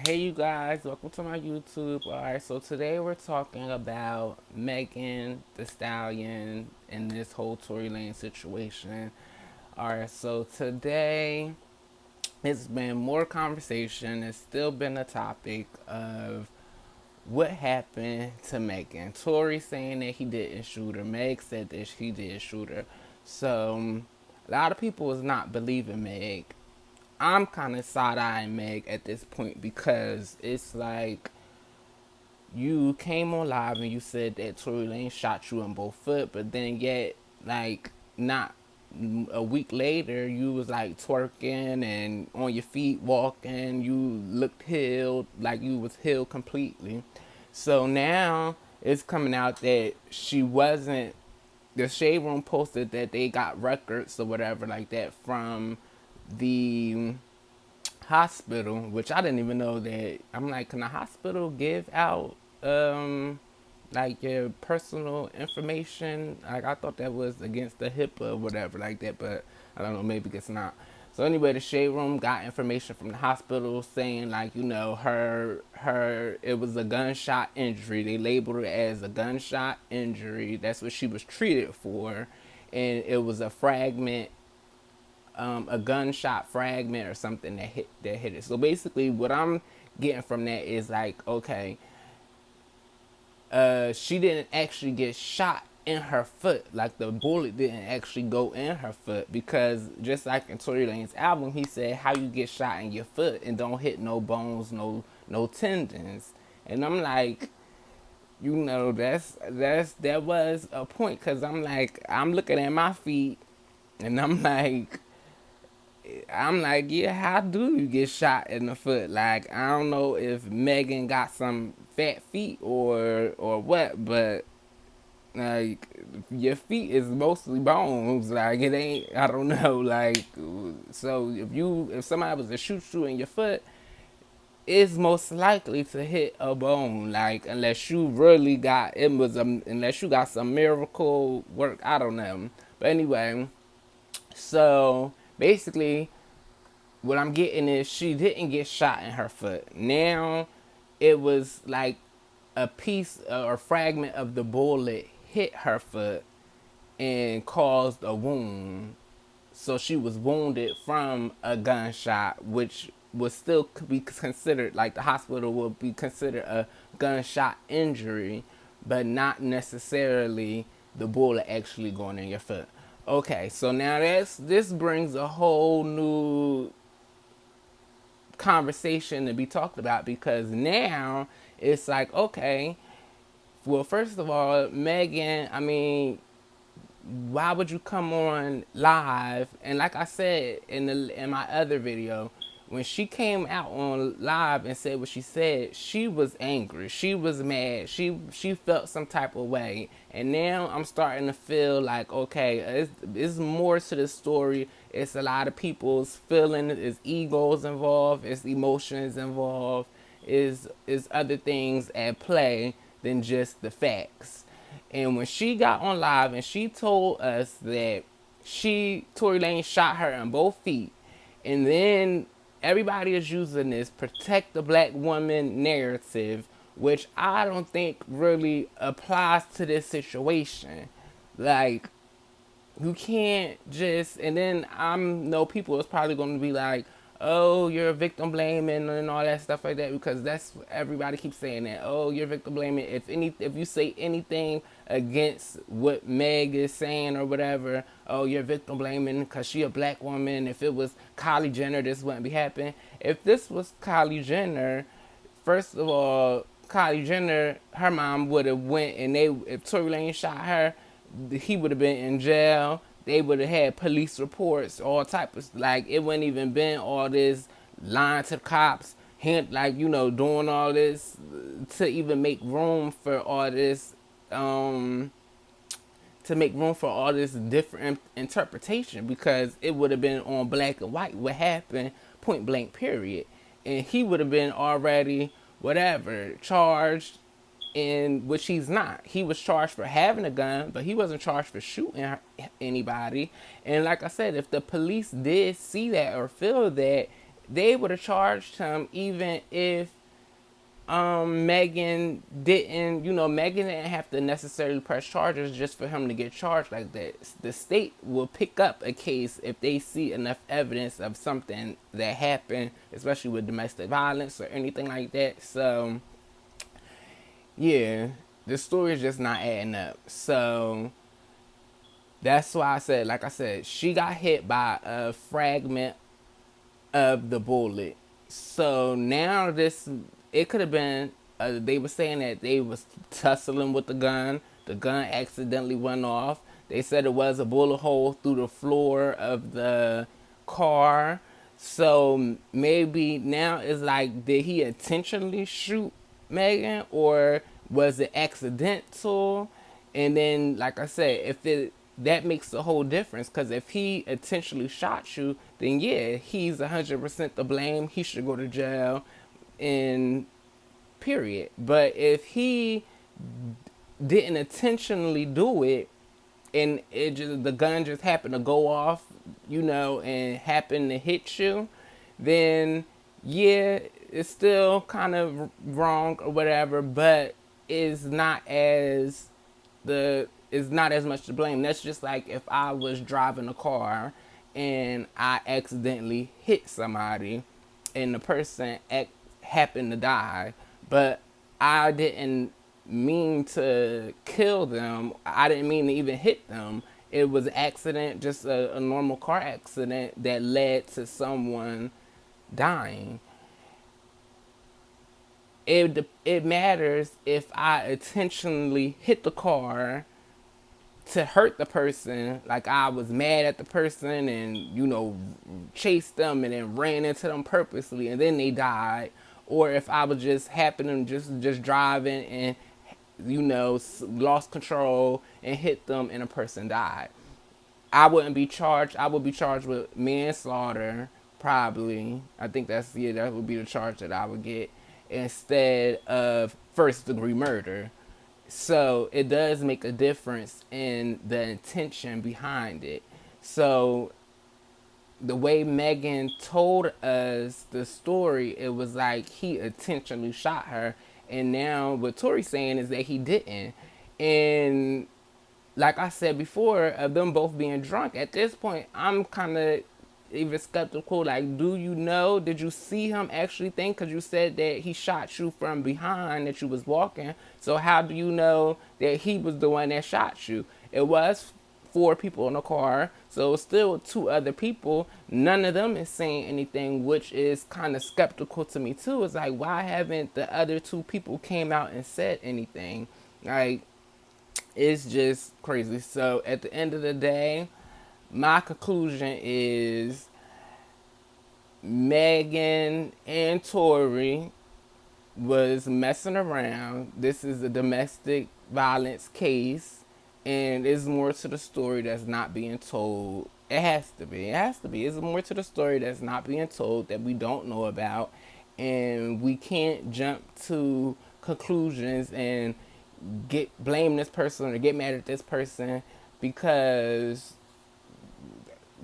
Hey you guys, welcome to my YouTube. Alright, so today we're talking about Megan the Stallion and this whole Tory Lanez situation. Alright, so today it's been more conversation. It's still been a topic of what happened to Megan. Tory saying that he didn't shoot her. Meg said that he did shoot her. So a lot of people was not believing Meg. I'm kind of side-eyeing Meg at this point because it's like you came on live and you said that Tory Lane shot you in both foot, but then yet, like, not a week later, you was like twerking and on your feet walking. You looked healed, like you was healed completely. So now it's coming out that she wasn't. The Shade Room posted that they got records or whatever like that from the hospital, which I didn't even know that. I'm like, can a hospital give out like your personal information? Like I thought that was against the HIPAA or whatever like that, but I don't know, maybe it's not. So anyway, the Shade Room got information from the hospital saying like, her it was a gunshot injury. They labeled it as a gunshot injury. That's what she was treated for. And it was a gunshot fragment or something that hit it. So basically, what I'm getting from that is like, okay, she didn't actually get shot in her foot. Like the bullet didn't actually go in her foot because just like in Tory Lane's album, he said how you get shot in your foot and don't hit no bones, no tendons. And I'm like, that was a point because I'm looking at my feet and I'm like, yeah, how do you get shot in the foot? Like, I don't know if Megan got some fat feet or what, but like your feet is mostly bones. Like it ain't. I don't know. Like so, if somebody was to shoot you in your foot, it's most likely to hit a bone. Like unless you really got unless you got some miracle work. I don't know. But anyway, so basically what I'm getting is she didn't get shot in her foot. Now it was like a piece or fragment of the bullet hit her foot and caused a wound. So she was wounded from a gunshot, which would still be considered, like the hospital would be considered a gunshot injury, but not necessarily the bullet actually going in your foot. Okay, so now this brings a whole new conversation to be talked about because now it's like, okay, well, first of all, Megan, I mean, why would you come on live? And like I said in my other video, when she came out on live and said what she said, she was angry. She was mad. She felt some type of way. And now I'm starting to feel like, okay, it's more to the story. It's a lot of people's feelings, it's egos involved, it's emotions involved, is other things at play than just the facts. And when she got on live and she told us that Tory Lanez shot her in both feet, and then everybody is using this protect the black woman narrative, which I don't think really applies to this situation. Like, you can't just, and then I know people is probably going to be like, oh, you're victim blaming and all that stuff like that, because that's everybody keeps saying that. Oh, you're victim blaming. If you say anything against what Meg is saying or whatever, oh, you're victim blaming because she a black woman. If it was Kylie Jenner, this wouldn't be happening. If this was Kylie Jenner, first of all, Kylie Jenner, her mom would have went and if Tory Lanez shot her, he would have been in jail. They would have had police reports, all type of, like, it wouldn't even been all this lying to the cops, doing all this to even make room for all this, different interpretation, because it would have been on black and white what happened, point blank, period. And he would have been already, whatever, charged, in which he's not. He was charged for having a gun, but he wasn't charged for shooting anybody. And like I said, if the police did see that or feel that, they would have charged him even if Megan didn't, Megan didn't have to necessarily press charges just for him to get charged like that. The state will pick up a case if they see enough evidence of something that happened, especially with domestic violence or anything like that. So, yeah, the story is just not adding up. So, that's why I said, like I said, she got hit by a fragment of the bullet. So now it could have been, they were saying that they was tussling with the gun. The gun accidentally went off. They said it was a bullet hole through the floor of the car. So maybe now it's like, did he intentionally shoot Megan, or was it accidental? And then, like I said, if it that makes a whole difference, because if he intentionally shot you, then yeah, he's 100% to blame. He should go to jail, and period. But if he didn't intentionally do it, and the gun just happened to go off, and happened to hit you, then yeah, it's still kind of wrong or whatever, but it's not as it's not as much to blame. That's just like if I was driving a car and I accidentally hit somebody and the person happened to die, but I didn't mean to kill them. I didn't mean to even hit them. It was an accident, just a normal car accident that led to someone dying. It matters if I intentionally hit the car to hurt the person, like I was mad at the person and chased them and then ran into them purposely and then they died, or if I was just happening just driving and lost control and hit them and a person died. I wouldn't be charged. I would be charged with manslaughter, probably. I think that would be the charge that I would get, instead of first degree murder. So it does make a difference in the intention behind it. So the way Megan told us the story, it was like he intentionally shot her. And now what Tory's saying is that he didn't. And like I said before, of them both being drunk, at this point, I'm kind of even skeptical. Like, do you know? Did you see him actually think? Because you said that he shot you from behind, that you was walking. So how do you know that he was the one that shot you? It was 4 people in the car, so still 2 other people. None of them is saying anything, which is kind of skeptical to me too. It's like, why haven't the other 2 people came out and said anything? Like, it's just crazy. So at the end of the day, my conclusion is Megan and Tory was messing around. This is a domestic violence case, and there's more to the story that's not being told. It has to be. It has to be. There's more to the story that's not being told that we don't know about, and we can't jump to conclusions and blame this person or get mad at this person because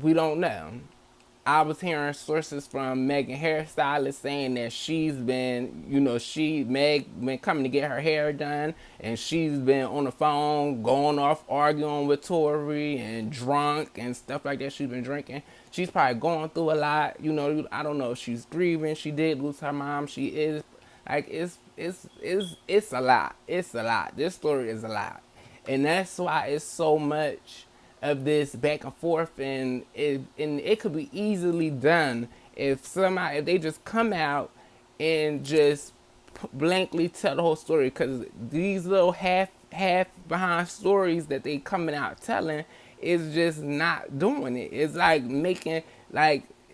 we don't know. I was hearing sources from Megan hairstylist saying that she's been, Meg been coming to get her hair done, and she's been on the phone going off arguing with Tory and drunk and stuff like that. She's been drinking. She's probably going through a lot. I don't know if she's grieving. She did lose her mom. She is like it's a lot. It's a lot. This story is a lot, and that's why it's so much of this back and forth, and it could be easily done if they just come out and just blankly tell the whole story, because these little half behind stories that they coming out telling is just not doing it. It's like making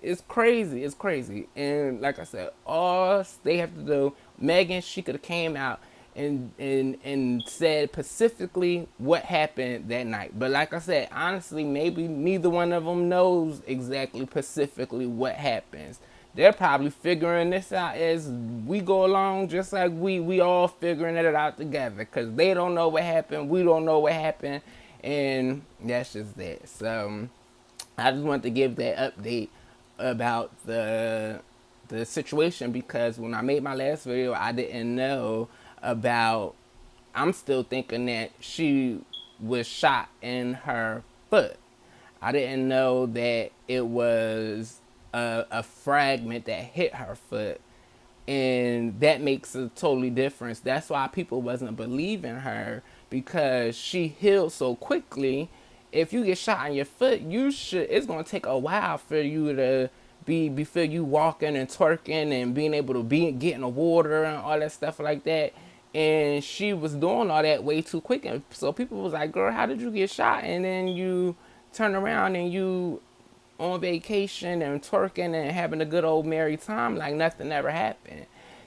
it's crazy. And like I said, all they have to do, Megan, she could have came out and said specifically what happened that night. But like I said, honestly, maybe neither one of them knows exactly specifically what happens. They're probably figuring this out as we go along, just like we all figuring it out together, because they don't know what happened, we don't know what happened, and that's just that. So I just wanted to give that update about the the situation, because when I made my last video, I didn't know about. I'm still thinking that she was shot in her foot. I didn't know that it was a fragment that hit her foot, and that makes a totally difference. That's why people wasn't believing her, because she healed so quickly. If you get shot in your foot, you should. It's gonna take a while for you to be before you walking and twerking and being able to be getting the water and all that stuff like that. And she was doing all that way too quick, and so people was like, "Girl, how did you get shot?" And then you turn around and you on vacation and twerking and having a good old merry time like nothing ever happened.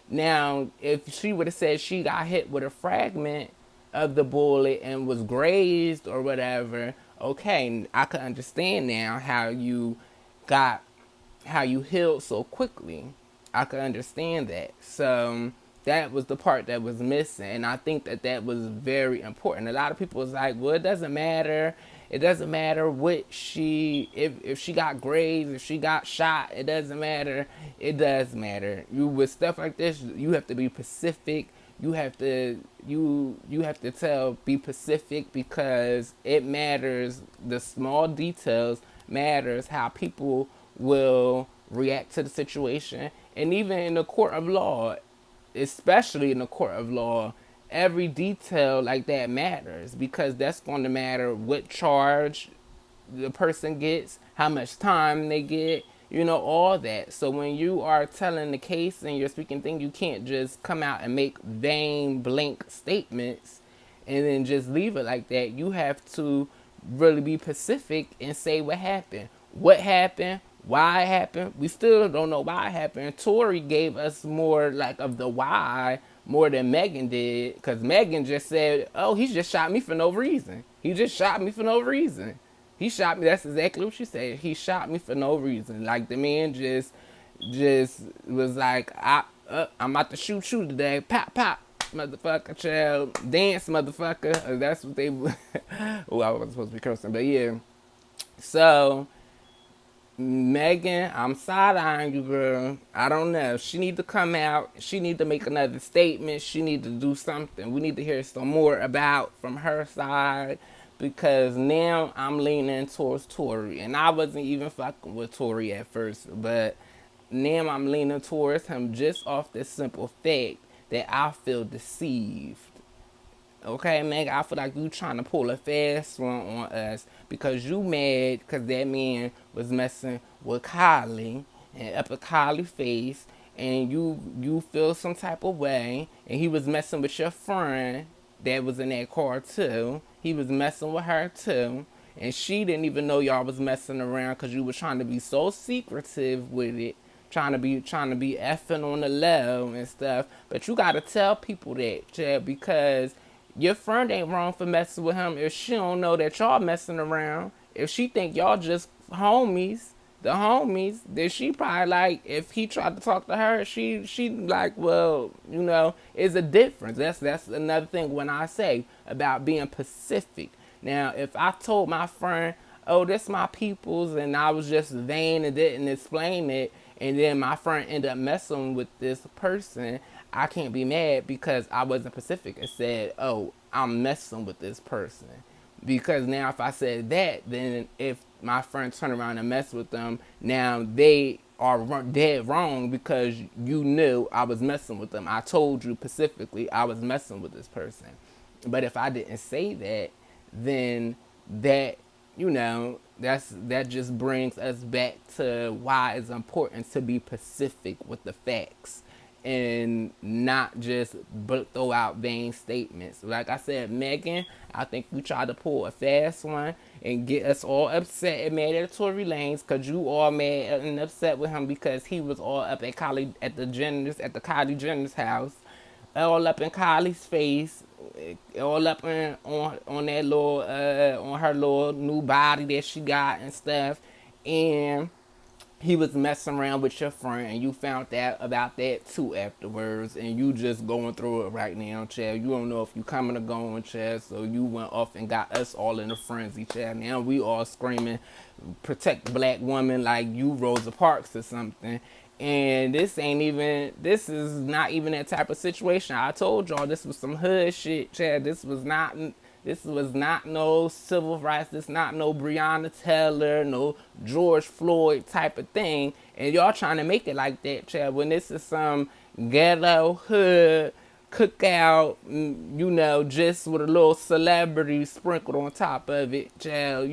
Now, if she would have said she got hit with a fragment of the bullet and was grazed or whatever, okay, I could understand now got how you healed so quickly. I could understand that. So that was the part that was missing, and I think that that was very important. A lot of people was like, well, it doesn't matter. It doesn't matter what if she got grazed, if she got shot, it doesn't matter. It does matter. You with stuff like this, you have to be specific. You have to be specific, because it matters. The small details matters, how people will react to the situation. And even in the court of law, especially in the court of law, every detail like that matters, because that's going to matter what charge the person gets, how much time they get, all that. So when you are telling the case and you're speaking things, you can't just come out and make vain, blank statements and then just leave it like that. You have to really be specific and say what happened, why it happened. We still don't know why it happened. Tory gave us more like of the why more than Megan did, because Megan just said, "Oh, he just shot me for no reason. He just shot me for no reason. He shot me." That's exactly what she said. He shot me for no reason. Like the man just was like, I'm about to shoot you today. Pop, pop, motherfucker, child, dance, motherfucker. That's what they. Oh, I wasn't supposed to be cursing, but yeah. So Megan, I'm side-eyeing you, girl. I don't know. She need to come out. She need to make another statement. She need to do something. We need to hear some more about from her side, because now I'm leaning towards Tory. And I wasn't even fucking with Tory at first, but now I'm leaning towards him just off the simple fact that I feel deceived. Okay, Meg, I feel like you trying to pull a fast one on us, because you mad because that man was messing with Kylie and up at Kylie's face, and you feel some type of way, and he was messing with your friend that was in that car too. He was messing with her too, and she didn't even know y'all was messing around, because you was trying to be so secretive with it, trying to be effing on the low and stuff. But you gotta tell people that, Chad, because your friend ain't wrong for messing with him if she don't know that y'all messing around. If she think y'all just homies, then she probably like, if he tried to talk to her, she like, well, it's a difference. That's another thing when I say about being Pacific. Now, if I told my friend, "Oh, this my peoples," and I was just vain and didn't explain it, and then my friend ended up messing with this person, I can't be mad because I wasn't Pacific and said, "Oh, I'm messing with this person." Because now if I said that, then if my friends turn around and mess with them, now they are dead wrong, because you knew I was messing with them. I told you specifically I was messing with this person. But if I didn't say that, then that, that just brings us back to why it's important to be specific with the facts and not just throw out vain statements. Like I said, Megan, I think you tried to pull a fast one and get us all upset and mad at Tory Lanez, because you all mad and upset with him because he was all up at Kylie Jenner's house, all up in Kylie's face, all up on that little on her little new body that she got and stuff, and he was messing around with your friend, and you found out about that too afterwards, and you just going through it right now, Chad. You don't know if you coming or going, Chad, so you went off and got us all in a frenzy, Chad. Now we all screaming, protect black women like you Rosa Parks or something, And this is not even that type of situation. I told y'all this was some hood shit, Chad. This was not no civil rights. This not no Breonna Taylor, no George Floyd type of thing. And y'all trying to make it like that, Chad, when this is some ghetto hood cookout, just with a little celebrity sprinkled on top of it, child,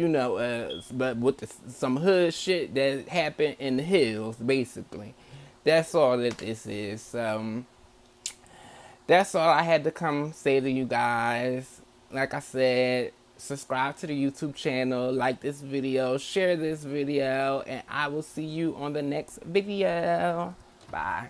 but with some hood shit that happened in the hills, basically. That's all that this is. That's all I had to come say to you guys. Like I said, subscribe to the YouTube channel, like this video, share this video, and I will see you on the next video. Bye.